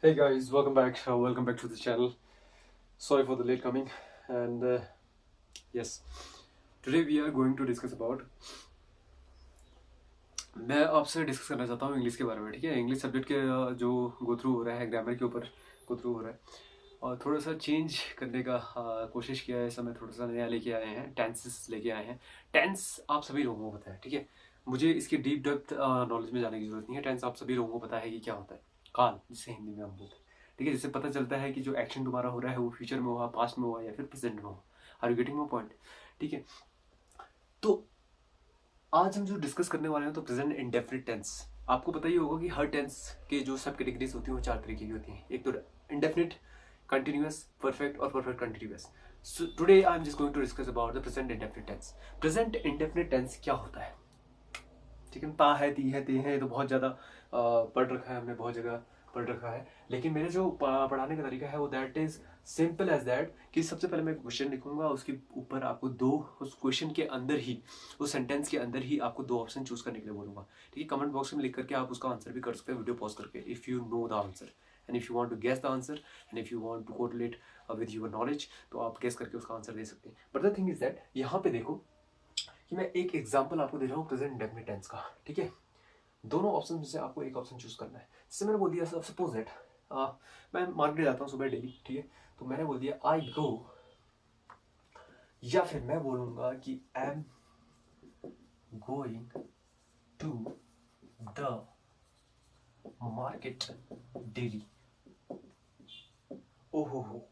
Hey guys, welcome back. Welcome back to the channel. Sorry for the late coming. And yes, today we are going to discuss about. मैं आपसे discuss करना चाहता हूँ English के बारे में, ठीक है। इंग्लिश सब्जेक्ट के जो गो थ्रू हो रहा है, ग्रामर के ऊपर गो थ्रू हो रहा है और थोड़ा सा चेंज करने का कोशिश किया है। इस समय थोड़ा सा नया लेके आए हैं, टेंसेस लेके आए हैं। टेंस आप सभी लोगों को पता है, ठीक है। मुझे इसकी डीप डेप्थ नॉलेज में जाने की जरूरत नहीं है। टेंस आप सभी लोगों को पता है कि क्या होता है। काल, जिसे हिंदी में हम बोलते हैं, ठीक है। जिससे पता चलता है कि जो एक्शन तुम्हारा हो रहा है वो फ्यूचर में हुआ, पास्ट में हुआ या फिर प्रेजेंट में हुआ। Are you getting my point? ठीक है। तो आज हम जो डिस्कस करने वाले हैं तो प्रेजेंट इंडेफिनिट टेंस। आपको पता ही होगा कि हर टेंस के जो सब कैटेगरीज होती हैं वो चार तरीके की होती हैं। एक तो इंडेफिनिट, कंटिन्यूअस, परफेक्ट और perfect continuous. So today I am just going to discuss about the present indefinite tense. Present indefinite tense क्या होता है? ठीक है। ता है, ती है, ते है, ये तो बहुत ज़्यादा पढ़ रखा है हमने, बहुत जगह पढ़ रखा है। लेकिन मेरे जो पढ़ाने का तरीका है वो that is simple as that कि सबसे पहले मैं क्वेश्चन लिखूंगा, उसके ऊपर आपको दो, उस क्वेश्चन के अंदर ही, उस सेंटेंस के अंदर ही आपको दो ऑप्शन चूज करने के लिए बोलूंगा। ठीक है। कमेंट बॉक्स में लिख करके आप उसका आंसर भी कर सकते हैं वीडियो पॉज करके, if you know the answer and if you want to guess the answer and if you want to correlate with your knowledge, तो आप गेस करके उसका आंसर दे सकते हैं। But the thing is that यहाँ पे देखो कि मैं एक एग्जाम्पल आपको दे रहा हूँ प्रेजेंट इंडेफिनिट टेंस का, ठीक है। दोनों ऑप्शन में से आपको एक ऑप्शन चूज करना है। जैसे मैंने बोल दिया, सपोज दैट मैं मार्केट जाता हूँ सुबह डेली, ठीक है। तो मैंने बोल दिया आई गो, या फिर मैं बोलूंगा कि I am going to the market daily. ओहो हो।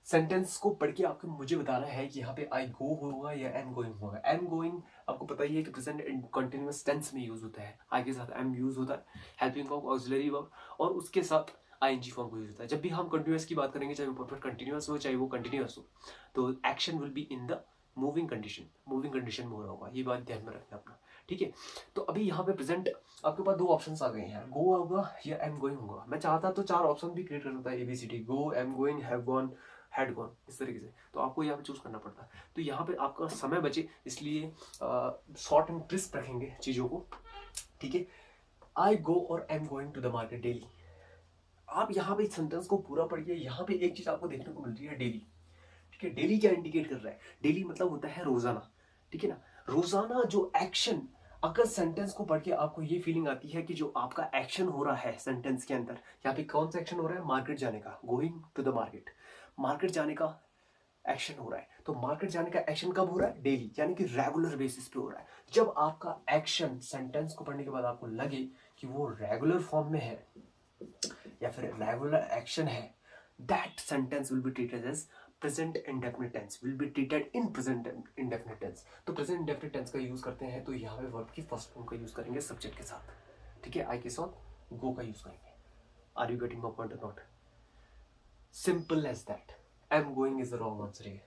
सेंटेंस को पढ़ के आपको मुझे बताना है कि यहाँ पे आई गो होगा या एम गोइंग होगा। एम गोइंग आपको पता ही है कि प्रेजेंट कंटिन्यूअस टेंस में यूज होता है। आई के साथ एम यूज होता है, हेल्पिंग वर्ब, ऑक्सिलरी वर्ब, और उसके साथ आईएनजी फॉर्म को यूज होता है। जब भी हम कंटिन्यूअस की बात करेंगे, चाहे वो परफेक्ट कंटिन्यूअस हो चाहे वो कंटिन्यूअस हो, तो action will be in the moving condition में हो रहा होगा। ये बात ध्यान में रखना अपना, ठीक है। तो अभी यहाँ पे प्रेजेंट आपके पास दो ऑप्शंस आ गए हैं, गो होगा या एम गोइंग होगा। मैं चाहता तो चार ऑप्शन भी क्रिएट कर सकता है, ABCD, go, am going, have gone, had gone, इस तरीके से। तो आपको यहाँ पे चूज करना पड़ता है। तो यहाँ पे आपका समय बचे, इसलिए शॉर्ट एंड क्रिस्प रखेंगे चीजों को, ठीक है। आई गो और I am going to the market daily. आप यहाँ पे इस सेंटेंस को पूरा पढ़िए। यहाँ पे एक चीज आपको देखने को मिल रही है, डेली, ठीक है। डेली क्या इंडिकेट कर रहा है? डेली मतलब होता है रोजाना, ठीक है ना। रोजाना जो एक्शन, अगर सेंटेंस को पढ़ के आपको ये फीलिंग आती है कि जो आपका एक्शन हो रहा है सेंटेंस के अंदर, यहाँ पे कौन सा एक्शन हो रहा है? मार्केट जाने का, going to the market, market जाने का एक्शन हो रहा है। तो मार्केट जाने का एक्शन कब हो रहा है? डेली, यानी कि रेगुलर बेसिस पे हो रहा है। जब आपका एक्शन सेंटेंस को पढ़ने के बाद आपको लगे कि वो रेगुलर फॉर्म में है या फिर रेगुलर एक्शन है, that sentence will be treated as present indefinite tense, will be treated in present indefinite tense. तो प्रेजेंट इंडेफिनिट टेंस का यूज करते हैं तो यहाँ पे वर्ब की फर्स्ट फॉर्म का यूज करेंगे सब्जेक्ट के साथ, ठीक है। आई के साथ गो का यूज करेंगे। Are you getting my point और not? Simple as that. I am going is the wrong answer है,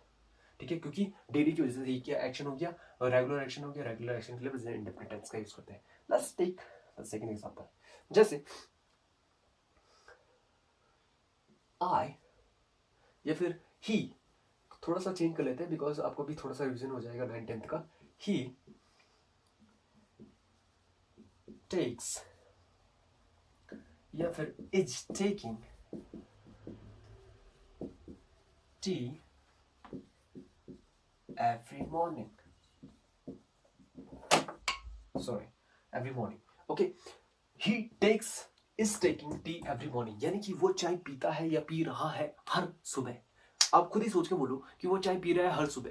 ठीक है। क्योंकि डेली की वजह से ये क्या एक्शन हो गया, रेगुलर एक्शन हो गया। रेगुलर एक्शन के लिए प्रेजेंट इंडेफिनिट टेंस का यूज करते हैं। Let's take the second example. जैसे आई या फिर ही, थोड़ा सा चेंज कर लेते हैं बिकॉज आपको भी थोड़ा सा रिविजन हो जाएगा 9th 10th का। ही टेक्स या फिर is taking tea every morning, sorry, every morning, okay. He takes is taking tea every morning, यानी कि वो चाय पीता है या पी रहा है हर सुबह। आप खुद ही सोच के बोलो कि वो चाय पी रहा है हर सुबह,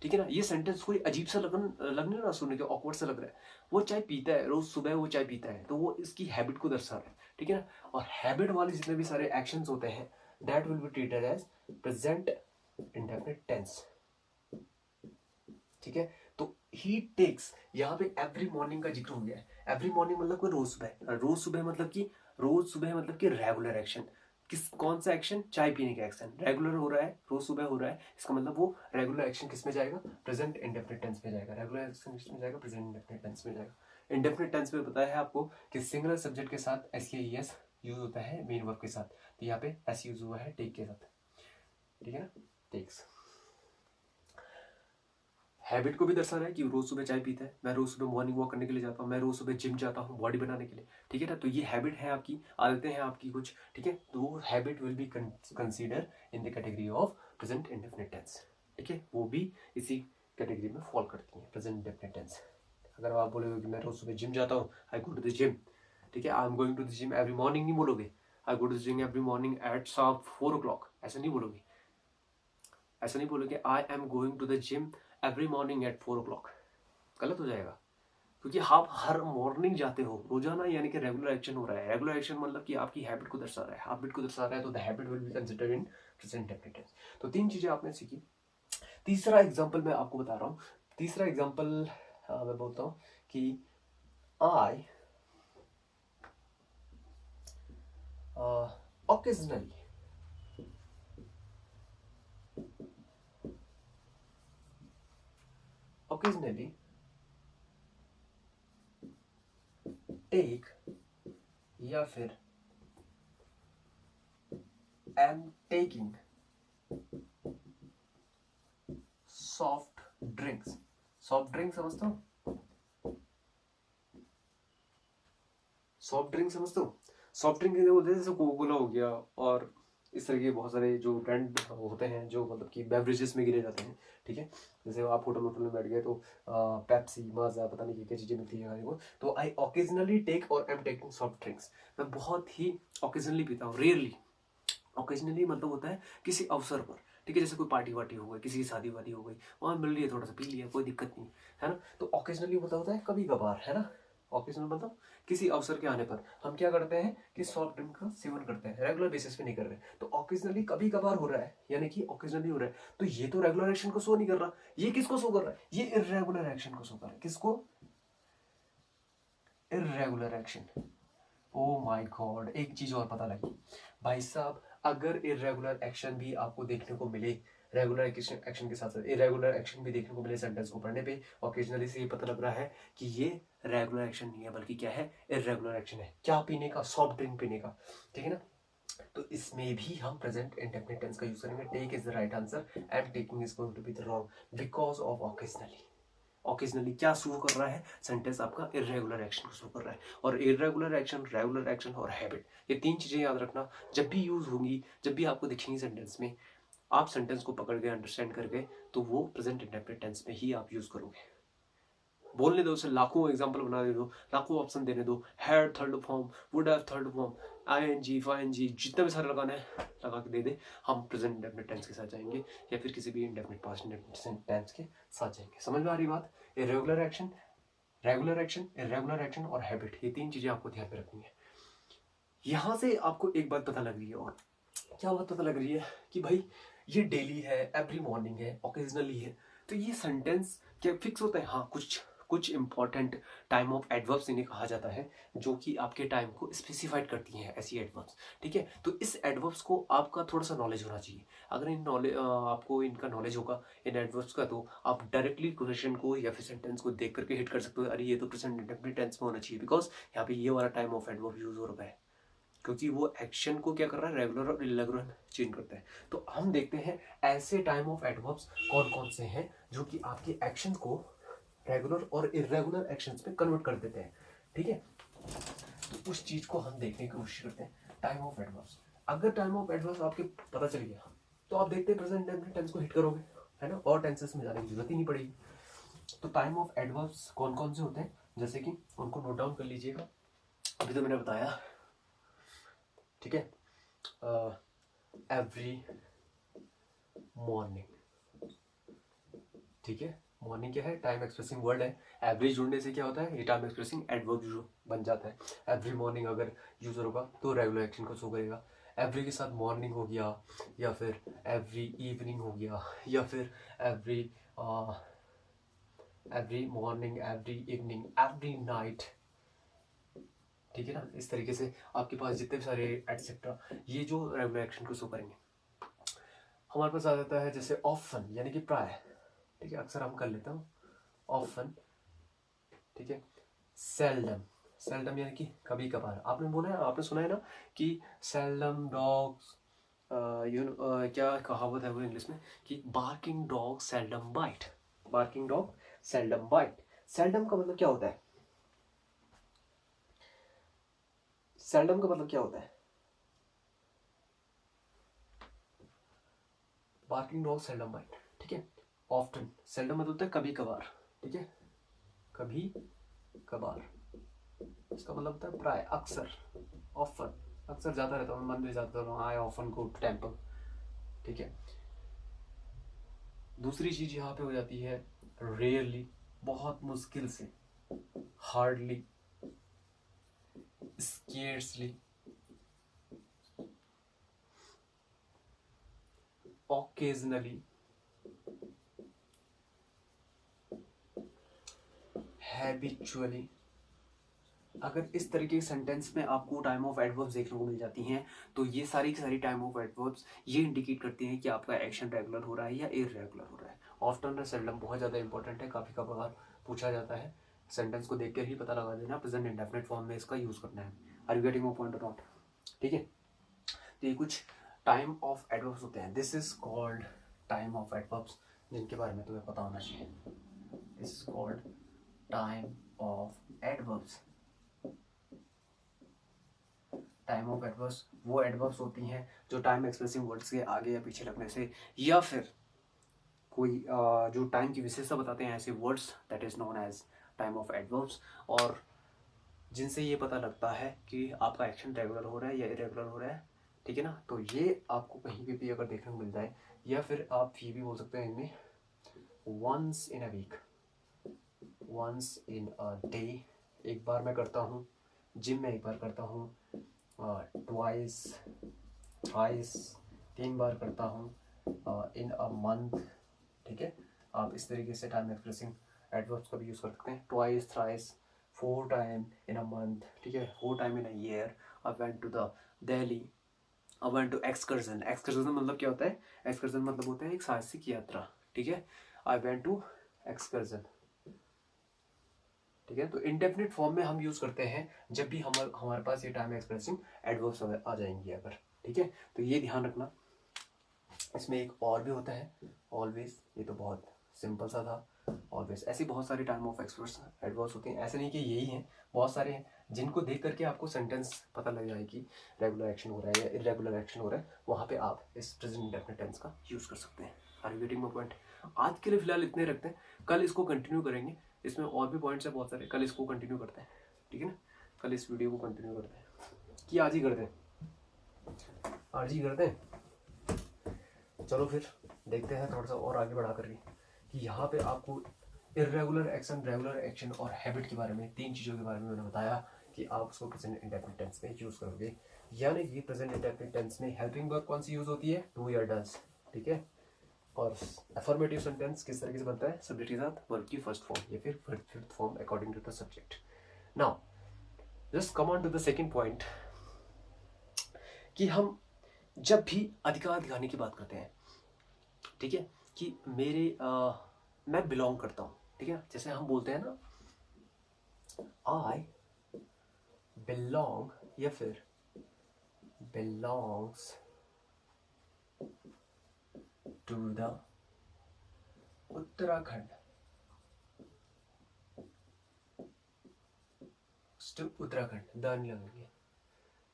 ठीक है ना। ये सेंटेंस कोई अजीब सा लगने ना, सुनने के ऑकवर्ड सा लग रहा है। वो चाय पीता है, रोज सुबह वो चाय पीता है, तो वो इसकी हैबिट को दर्शा रहा है, ठीक है ना। और हैबिट वाले जितने भी सारे एक्शंस होते हैं, that will be treated as present indefinite tense, ठीक है। तो ही टेक्स, यहाँ पे एवरी मॉर्निंग का जिक्र हो गया है। एवरी मॉर्निंग मतलब कोई रोज सुबह, रोज सुबह मतलब कि रेगुलर एक्शन। किस, कौन सा एक्शन? चाय पीने का एक्शन रेगुलर हो रहा है, रोज सुबह हो रहा है। इसका मतलब वो रेगुलर एक्शन किस में जाएगा? प्रेजेंट इंडेफिनिट टेंस में जाएगा। रेगुलर एक्शन किस में जाएगा? प्रेजेंट इंडेफिनिट टेंस में जाएगा। इंडेफिनिट टेंस में बताया है आपको कि सिंगुलर सब्जेक्ट के साथ एस के एस यूज होता है मेन वर्ब के साथ। तो यहाँ पे एस यूज हुआ है टेक के साथ, ठीक है ना, टेक्स। हैबिट को भी दर्शा रहा है कि रोज सुबह चाय पीता है, मैं रोज सुबह मॉर्निंग वॉक करने के लिए जाता हूँ, मैं रोज सुबह जिम जाता हूँ बॉडी बनाने के लिए, ठीक है ना। तो ये हैबिट है आपकी, आदतें हैं आपकी कुछ, ठीक है। तो वो habit will be consider in the category of present indefinite tense, ठीक है। वो भी इसी कैटेगरी में फॉल करती है, प्रेजेंट इंडेफिनिट टेंस। अगर आप बोलोगे कि मैं रोज सुबह जिम जाता हूँ, I go to the gym, ठीक है, I am going to the gym every morning नहीं बोलोगे, I go to the gym every morning at sharp 4 o'clock, ऐसा नहीं बोलोगे। ऐसा नहीं बोलोगे I am going to the gym every morning at 4 o'clock, गलत हो जाएगा। क्योंकि आप हर मॉर्निंग जाते हो रोजाना, यानी कि रेगुलर एक्शन हो रहा है। रेगुलर एक्शन मतलब कि आपकी हैबिट को दर्शा रहा है, हैबिट को दर्शा रहा है, तो the habit will be considered in present indefinite tense. तो 3 चीजें आपने सीखी। तीसरा एग्जांपल मैं आपको बता रहा हूँ। तीसरा एग्जांपल मैं बोलता हूँ कि आई occasionally टेक या फिर am taking soft drinks. Soft drink समझते हो? सॉफ्ट ड्रिंक समझते हो? सॉफ्ट ड्रिंक बोलते हैं, जैसे कोका कोला हो गया और इस तरह के बहुत सारे जो ब्रांड होते हैं जो मतलब कि बेवरेजेस में गिने जाते हैं, ठीक है। जैसे आप होटल में बैठ गए तो पेप्सी, माजा, पता नहीं क्या चीज़ें मिलती है को। तो आई ओकेजनली टेक और एम टेकिंग सॉफ्ट ड्रिंक्स। मैं बहुत ही ओकेजनली पीता हूँ, रेयरली। ओकेजनली मतलब होता है किसी अवसर पर, ठीक है। जैसे कोई पार्टी वार्टी हो गई, किसी की शादी वादी हो गई, वहाँ मिल रही है, थोड़ा सा पी लिया, कोई दिक्कत नहीं है ना। तो ओकेजनली मतलब होता है कभी कभार, है ना। ओकेजनल मतलब किसी अवसर के आने पर हम क्या करते हैं कि सॉफ्ट ड्रिंक का सेवन करते हैं, रेगुलर बेसिस पे नहीं कर रहे। तो ओकेजनली कभी कभार हो रहा है, यानी कि ओकेजनली हो रहा है। तो ये तो रेगुलर एक्शन को शो नहीं कर रहा, ये किसको शो कर रहा है? ये इर्रेगुलर एक्शन को शो कर रहा है। किसको? Irregular action. Oh my God, एक चीज और पता लगी भाई साहब। अगर इरेगुलर एक्शन भी आपको देखने को मिले, रेगुलर एक्शन के साथ साथ इरेगुलर एक्शन भी देखने को मिले सेंटेंस को पढ़ने पे, ओकेजनली से ये पता लग रहा है कि ये रेगुलर एक्शन नहीं है, बल्कि क्या है? इरेगुलर एक्शन है। क्या पीने का? सॉफ्ट ड्रिंक पीने का, ठीक है ना। तो इसमें भी हम प्रेजेंट इंडेफिनिट टेंस का यूज करेंगे। Take is the right answer and taking is going to be the wrong because of occasionally. Occasionally क्या शो कर रहा है? सेंटेंस आपका इरेगुलर एक्शन को शो कर रहा है। और इरेगुलर एक्शन, रेगुलर एक्शन और हैबिट, ये 3 चीजें याद रखना। जब भी यूज होंगी, जब भी आपको दिखेंगी सेंटेंस में, आप सेंटेंस को पकड़ के अंडरस्टैंड करके, तो वो प्रेजेंट इंडेफिनिट टेंस में ही आप यूज करोगे। बोलने दो उसे, लाखों एग्जांपल बना दे दो, लाखों ऑप्शन देने दो। Had third form, would have third form, ING, फाइनजी, जितने भी सारे लगाने हैं लगा के दे दे। हम प्रेजेंट इंडेफिनिट टेंस के साथ जाएंगे या फिर किसी भी इंडेफिनिट पास्ट इंडेफिनिट टेंस के साथ जाएंगे। समझ में आ रही बात? Irregular action, regular action, irregular action और हैबिट, ये 3 चीजें आपको ध्यान में रखनी है। यहां से आपको एक बात पता लग रही है, और क्या बात पता लग रही है? कि भाई ये डेली है, एवरी मॉर्निंग है, ओकेजनली है। तो ये सेंटेंस क्या फिक्स होता है? हाँ, कुछ कुछ इंपॉर्टेंट टाइम ऑफ एडवर्ब्स इन्हें कहा जाता है, जो कि आपके टाइम को स्पेसिफाइड करती हैं, ऐसी एडवर्ब्स, ठीक है। तो इस एडवर्ब्स को आपका थोड़ा सा नॉलेज होना चाहिए। अगर इन नॉलेज आपको इनका नॉलेज होगा, इन एडवर्ब्स का, तो आप डायरेक्टली क्वेश्चन को या फिर सेंटेंस को देख करके हिट कर सकते हो, अरे ये तो प्रेजेंट इंडेफिनिट टेंस में होना चाहिए, बिकॉज यहाँ पे ये वाला टाइम ऑफ एडवर्ब यूज हो रहा है, क्योंकि वो एक्शन को क्या कर रहा है? रेगुलर और इरेगुलर चेंज करता है। तो हम देखते हैं ऐसे टाइम ऑफ एडवर्ब्स कौन कौन से हैं जो कि आपके एक्शन को रेगुलर और इरेगुलर एक्शंस में कन्वर्ट कर देते हैं, ठीक है। तो उस चीज को हम देखने की कोशिश करते हैं, टाइम ऑफ एडवर्ब्स। अगर टाइम ऑफ एडवर्ब्स आपके पता चल गया, तो आप देखते हैं प्रेजेंट इंडेफिनिट टेंस को हिट करोगे, है ना, और टेंसेस में जाने की जरूरत ही नहीं पड़ेगी। तो टाइम ऑफ एडवर्ब्स कौन कौन से होते हैं, जैसे कि उनको नोट डाउन कर लीजिएगा। अभी तो मैंने बताया, ठीक है। एवरी मॉर्निंग, ठीक है। मॉर्निंग क्या है? टाइम एक्सप्रेसिंग वर्ड है। एवरी जुड़ने से क्या होता है? ये टाइम एक्सप्रेसिंग एडवर्ब बन जाता है। एवरी मॉर्निंग अगर यूजर होगा तो रेगुलर एक्शन को शो करेगा। एवरी के साथ मॉर्निंग हो गया, या फिर एवरी इवनिंग हो गया, या फिर every every morning, every evening, every night, ठीक है ना। इस तरीके से आपके पास जितने भी सारे एटसेट्रा, ये जो रेगुलर एक्शन को शो करेंगे। हमारे पास आ जाता है जैसे ऑफन, यानी कि प्राय, ठीक है, अक्सर हम कर लेता हूँ ऑफन, ठीक है। सेल्डम, सेल्डम यानी कि कभी कभार। आपने बोला है, आपने सुना है ना कि सेल्डम डॉग्स, क्या कहावत है वो इंग्लिश में, कि barking dog seldom bite, barking dog seldom bite. Seldom का मतलब क्या होता है? सेल्डम का मतलब क्या होता है? बार्किंग डॉग सेल्डम बाइट, ठीक है। ऑफ्टन, सेल्डम मतलब होता है कभी कभार, ठीक है, कभी कभार। इसका मतलब होता है प्राय, अक्सर, ऑफन, अक्सर जाता रहता हूँ मंदिर जाता हूँ, I often go to temple, ठीक है। दूसरी चीज यहाँ पे हो जाती है रेयरली, बहुत मुश्किल से, हार्डली, स्केर्सली, ऑकेजनली, हैबिचुअली। अगर इस तरीके के सेंटेंस में आपको टाइम ऑफ एडवर्ब्स देखने को मिल जाती हैं तो ये सारी की सारी टाइम ऑफ एडवर्ब्स ये इंडिकेट करती हैं कि आपका एक्शन रेगुलर हो रहा है या इररेगुलर हो रहा है। ऑफ्टन और सेल्डम बहुत ज़्यादा इंपॉर्टेंट है, काफ़ी कभार पूछा जाता है। सेंटेंस को देख कर ही पता लगा देना प्रेजेंट इंडेफिनिट फॉर्म में इसका यूज़ करना है। Are you getting my point और नॉट? ठीक है, तो ये कुछ टाइम ऑफ एडवर्ब्स होते हैं। This is called time of adverbs, जिनके बारे में तुम्हें पता होना चाहिए। This is called time of adverbs. Time of adverbs वो एडवर्ब्स होती हैं जो टाइम एक्सप्रेसिंग वर्ड्स के आगे या पीछे लगने से या फिर कोई जो टाइम की विशेषता बताते हैं, ऐसे words, that is known as time of adverbs, और जिनसे ये पता लगता है कि आपका एक्शन रेगुलर हो रहा है या इरेगुलर हो रहा है, ठीक है ना। तो ये आपको कहीं पे भी अगर देखने को मिल जाए, या फिर आप ये भी बोल सकते हैं इनमें once in a week, once in a day, एक बार मैं करता हूँ, जिम में एक बार करता हूँ, ट्वाइस, थ्राइस, 3 बार करता हूँ, इन अ मंथ, ठीक है। आप इस तरीके से टाइम एक्सप्रेसिंग एडवर्ब्स का भी यूज़ कर सकते हैं। Twice, thrice, 4 time in a month, ठीक है, 4 time in a year. I went to the Delhi, I went to excursion. Excursion मतलब क्या होता है? एक्सकर्जन मतलब होता है एक साहसिक यात्रा, ठीक है। आई वेंट टू एक्सकर्जन, ठीक है। तो इंडेफिनिट फॉर्म में हम यूज करते हैं जब भी हमारे पास ये टाइम एक्सप्रेसिंग एडवर्ब्स आ जाएंगे अगर, ठीक है। तो ये ध्यान रखना। इसमें एक और भी होता है, ऑलवेज, ये तो बहुत सिंपल सा था। ऑलवेज, ऐसी बहुत सारी टाइम ऑफ एक्सप्रेस एडवर्ब्स होते हैं, ऐसे नहीं कि यही हैं, बहुत सारे हैं जिनको देख करके आपको सेंटेंस पता लग जाए कि रेगुलर एक्शन हो रहा है या इरेगुलर एक्शन हो रहा है। वहाँ पे आप इस प्रेजेंट इंडेफिनिट टेंस का यूज कर सकते हैं। Are you getting my point? आज के लिए फिलहाल इतने रखते हैं, कल इसको कंटिन्यू करेंगे। इसमें और भी पॉइंट्स है बहुत सारे, कल इसको कंटिन्यू करते हैं, ठीक है ना। कल इस वीडियो को कंटिन्यू करते हैं कि आज ही करते हैं, आज ही करते हैं। चलो फिर देखते हैं थोड़ा सा और आगे बढ़ा करके कि यहाँ पे आपको इरेगुलर एक्शन, रेगुलर एक्शन और हैबिट के बारे में, 3 चीज़ों के बारे में मैंने बताया कि आप उसको प्रेजेंट इंडेफिनिट टेंस में यूज़ करोगे। यानी कि प्रेजेंट इंडेफिनिट टेंस में हेल्पिंग वर्ब कौन सी यूज़ होती है? डू या डज, ठीक है। और अफर्मेटिव सेंटेंस किस तरीके से बनता है? सब्जेक्ट के साथ वर्ब की फर्स्ट फॉर्म या फिर fifth form according to the subject. Now just come on to the second point कि हम जब भी अधिकार दिखाने की बात करते हैं, ठीक है, कि मैं बिलोंग करता हूँ, ठीक है। जैसे हम बोलते हैं ना, आई बिलोंग, या फिर belongs to the Uttarakhand, Uttarakhand, the नहीं लगेंगे,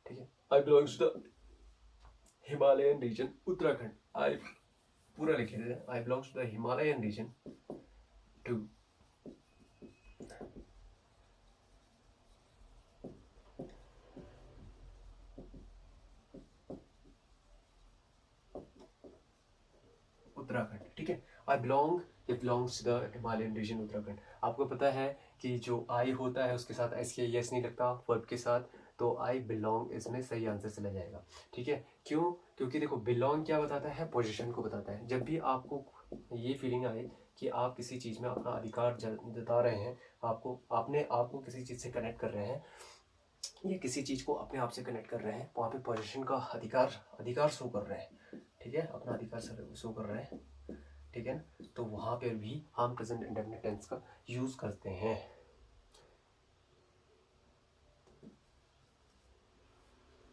ठीक है। I belongs to the Himalayan region Uttarakhand, I पूरा लिखे थे, I belongs to the Himalayan region to Uttarakhand, ठीक है। I belong, it belongs to the Himalayan region Uttarakhand. आपको पता है कि जो आई होता है उसके साथ एस के यस नहीं लगता वर्ब के साथ, तो आई बिलोंग इसमें सही आंसर चला जाएगा, ठीक है। क्यों? क्योंकि देखो बिलोंग क्या बताता है? पोजीशन को बताता है। जब भी आपको ये फीलिंग आए कि आप किसी चीज़ में अपना अधिकार जता रहे हैं, आपको अपने आप को किसी चीज़ से कनेक्ट कर रहे हैं या किसी चीज़ को अपने आप से कनेक्ट कर रहे हैं, वहाँ पे पोजीशन का अधिकार, अधिकार शो कर रहे हैं, ठीक है, अपना अधिकार शो कर रहे हैं, ठीक है ना। तो वहाँ पर भी हम प्रेजेंट इंडेफिनिट टेंस का यूज़ करते हैं।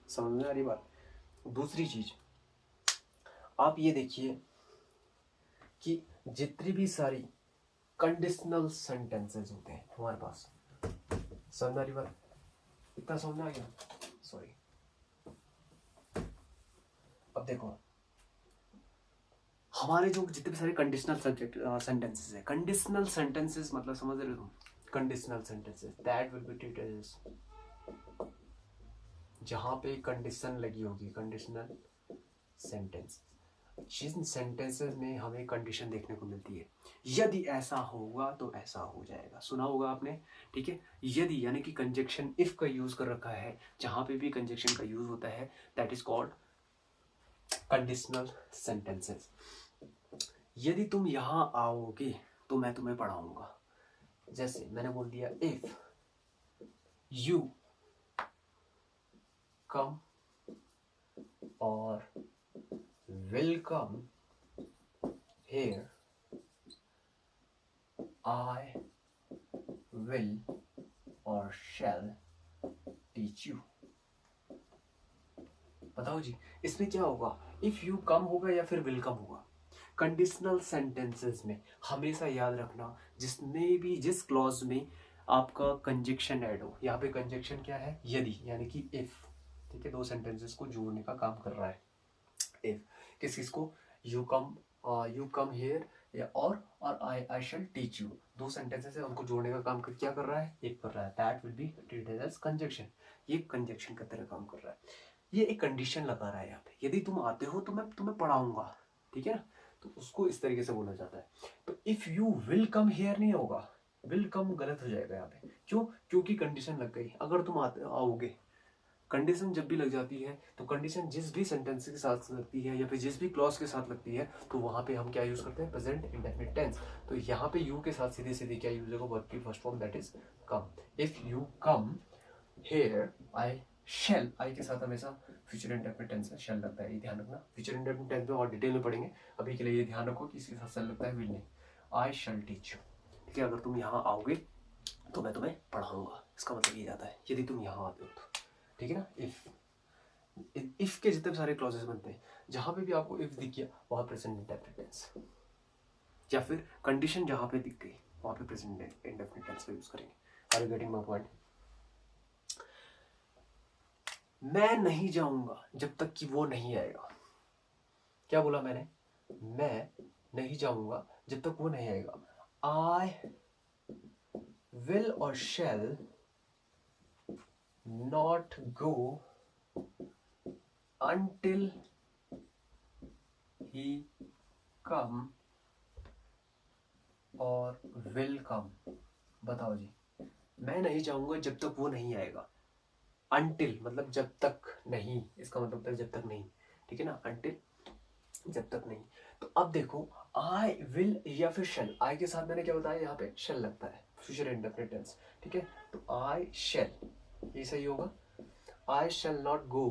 समझ में आ रही बात? दूसरी चीज आप ये देखिए कि जितनी भी सारी कंडीशनल सेंटेंसेस होते हैं हमारे पास। समझ आ रही बात? इतना समझ में आ गया? सॉरी। अब देखो हमारे जो जितने भी सारे कंडीशनल सब्जेक्ट सेंटेंसेस है, कंडीशनल सेंटेंसेस मतलब समझ रहे हो? Conditional sentences that will be treated as, जहां पे कंडीशन लगी होगी, कंडीशनल सेंटेंस। जिन सेंटेंसेस में हमें कंडीशन देखने को मिलती है, यदि ऐसा होगा तो ऐसा हो जाएगा, सुना होगा आपने, ठीक है। यदि यानी कि कंजक्शन इफ का यूज कर रखा है, जहां पे भी कंजक्शन का यूज होता है that is called conditional sentences. यदि तुम यहां आओगे तो मैं तुम्हें पढ़ाऊंगा। जैसे मैंने बोल दिया इफ यू कम और will come here, I will or shall teach you। बताओ जी इसमें क्या होगा? इफ यू कम होगा या फिर विल कम होगा। कंडीशनल सेंटेंसेस में हमेशा याद रखना जिसमें भी जिस क्लॉज में आपका कंजक्शन ऐड हो, यहाँ पे कंजक्शन क्या है? यदि यानी कि इफ, ठीक है। दो सेंटेंसेस को जोड़ने का काम कर रहा है इफ। किस किस को? यू कम हियर या और आई शैल टीच यू, दो सेंटेंसेस है उनको जोड़ने का काम क्या कर रहा है? एक कर रहा है। That will be treated as conjunction. ये कंजक्शन का तरह काम कर रहा है। ये एक कंडीशन लगा रहा है यहाँ पे, यदि तुम आते हो तो मैं तुम्हें पढ़ाऊंगा, ठीक है ना। तो उसको इस तरीके से बोला जाता है। तो if you will come here नहीं होगा, विल कम गलत हो जाएगा यहाँ पे। क्यों? क्योंकि कंडीशन लग गई। अगर तुम आओगे, कंडीशन जब भी लग जाती है तो कंडीशन जिस भी सेंटेंस के साथ लगती है या फिर जिस भी क्लॉज के साथ लगती है तो वहां पे हम क्या यूज करते हैं? Present indefinite tense. तो यहाँ पे यू के साथ सीधे सीधे क्या यूज होगा? वर्ब की first form that is come. If you come here I shall, I के साथ हमेशा फ्यूचर इंडेफिनिट टेंस है, शैल लगता है, ये ध्यान रखना। फ्यूचर इंडेफिनिट टेंस में और डिटेल में पढ़ेंगे, अभी के लिए ये ध्यान रखो कि इसके साथ शैल लगता है, विल नहीं। आई शैल टीच यू, ठीक है। अगर तुम यहाँ आओगे तो मैं तुम्हें पढ़ाऊंगा, इसका मतलब ये जाता है यदि तुम यहाँ आते हो तो, ठीक है ना। इफ के जितने सारे क्लॉजेस बनते हैं, जहां पे भी आपको इफ दिख गया वहां प्रेजेंट इंडेफिनिट टेंस, या फिर कंडीशन जहां पे दिख गई वहां पे प्रेजेंट इंडेफिनिट टेंस का यूज करेंगे। Are you getting my point? मैं नहीं जाऊंगा जब तक कि वो नहीं आएगा। क्या बोला मैंने? मैं नहीं जाऊंगा जब तक वो नहीं आएगा। आई विल और shall not go until he come और will come। बताओ जी, मैं नहीं जाऊंगा जब तक वो नहीं आएगा। until मतलब जब तक नहीं, इसका मतलब होता है जब तक नहीं, ठीक है ना। until जब तक नहीं। तो अब देखो I will या फिर shall, I के साथ मैंने क्या बताया? यहाँ पे shall लगता है, फ्यूचर इंडेफिनिट टेंस, ठीक है। तो I shall, ये सही होगा। I shall not go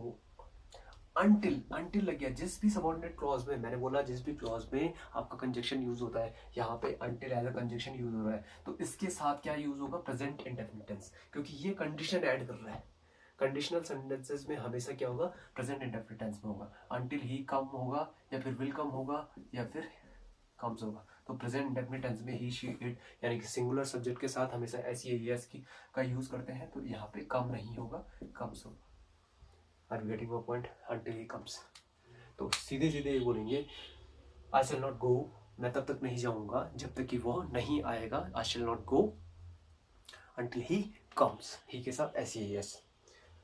until लग गया जिस भी सबऑर्डिनेट क्लॉज में। मैंने बोला जिस भी क्लॉज में आपका कंजक्शन यूज होता है, यहाँ पे until as a conjunction use हो रहा है तो इसके साथ क्या यूज होगा? प्रेजेंट इंडेफिनिट टेंस, क्योंकि ये कंडीशन ऐड कर रहा है। कंडीशनल सेंटेंसेस में हमेशा क्या होगा? प्रेजेंट इंडेफिनिट टेंस में होगा। अंटिल ही कम होगा या फिर विल कम होगा या फिर कम्स होगा। तो प्रेजेंट इंडेफिनिट टेंस में ही शी इट यानी कि सिंगुलर सब्जेक्ट के साथ हमेशा एस एस की का यूज करते हैं। तो यहाँ पे कम नहीं होगा, कम्स होगा। Are you getting my point? Until he comes। तो सीधे सीधे ये बोलेंगे I shall not go, मैं तब तक नहीं जाऊंगा जब तक कि वो नहीं आएगा। I shall not go until he comes, he के साथ SES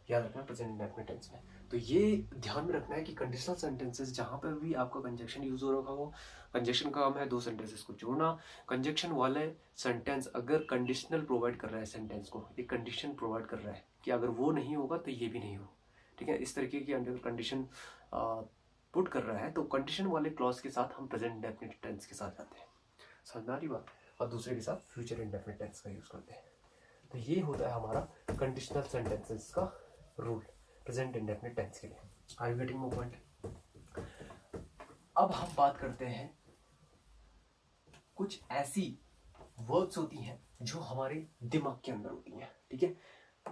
याद रखना प्रेजेंट इंडेफिनिट टेंस में। तो ये ध्यान में रखना है कि कंडीशनल सेंटेंसेस जहां पर भी आपका कंजक्शन यूज हो रखा हो, कंजक्शन का काम है दो सेंटेंसेस को जोड़ना। कंजक्शन वाले सेंटेंस अगर कंडीशनल प्रोवाइड कर रहा है, सेंटेंस को एक कंडीशन प्रोवाइड कर रहा है कि अगर वो नहीं होगा तो ये भी नहीं होगा, ठीक है। इस तरीके की अंडर कंडीशन पुट कर रहा है तो कंडीशन वाले क्लॉज के साथ हम प्रेजेंट इंडेफिनिट टेंस के साथ जाते हैं, समझ आ रही बात। और दूसरे के साथ फ्यूचर इंडेफिनिट टेंस का यूज करते हैं। तो ये होता है हमारा कंडीशनल सेंटेंसेस का रूल प्रेजेंट इंडेफिनिट टेंस के लिए। Are you getting my point? अब हम बात करते हैं कुछ ऐसी वर्ड्स होती हैं जो हमारे दिमाग के अंदर होती हैं, ठीक है,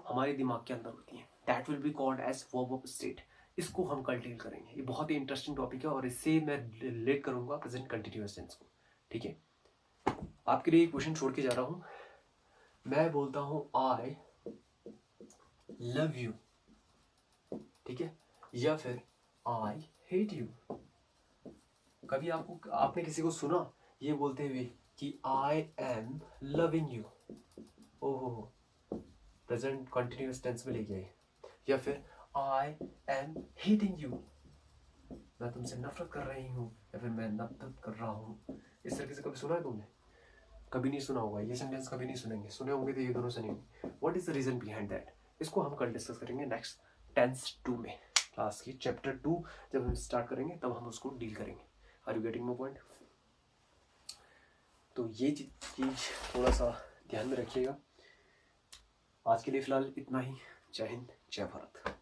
हमारे दिमाग के अंदर होती हैं। That will be called as verb of state. इसको हम कल डील करेंगे, ये बहुत ही इंटरेस्टिंग टॉपिक है और इससे मैं रिलेट करूंगा प्रेजेंट कंटिन्यूअस टेंस को, ठीक है। आपके लिए एक क्वेश्चन छोड़ के जा रहा हूं। मैं बोलता हूं आई लव यू, ठीक है, या फिर आई हेट यू। कभी आपने किसी को सुना ये बोलते हुए कि आई एम लविंग यू? ओहो, प्रेजेंट कंटिन्यूअस टेंस में लेके आए। या फिर आई एम हेटिंग यू, मैं तुमसे नफरत कर रही हूँ, या फिर मैं नफरत कर रहा हूँ। इस तरीके से कभी सुना है तुमने? कभी नहीं सुना होगा, ये सेंटेंस कभी नहीं सुनेंगे, सुने होंगे तो ये दोनों सुनेंगे। What is the reason behind that? इसको हम कल डिस्कस करेंगे नेक्स्ट टेंस 2 में, क्लास की चैप्टर 2 जब हम स्टार्ट करेंगे तब हम उसको डील करेंगे। Are you getting my point? तो ये चीज थोड़ा सा ध्यान में रखिएगा। आज के लिए फिलहाल इतना ही। जय हिंद, जय भारत।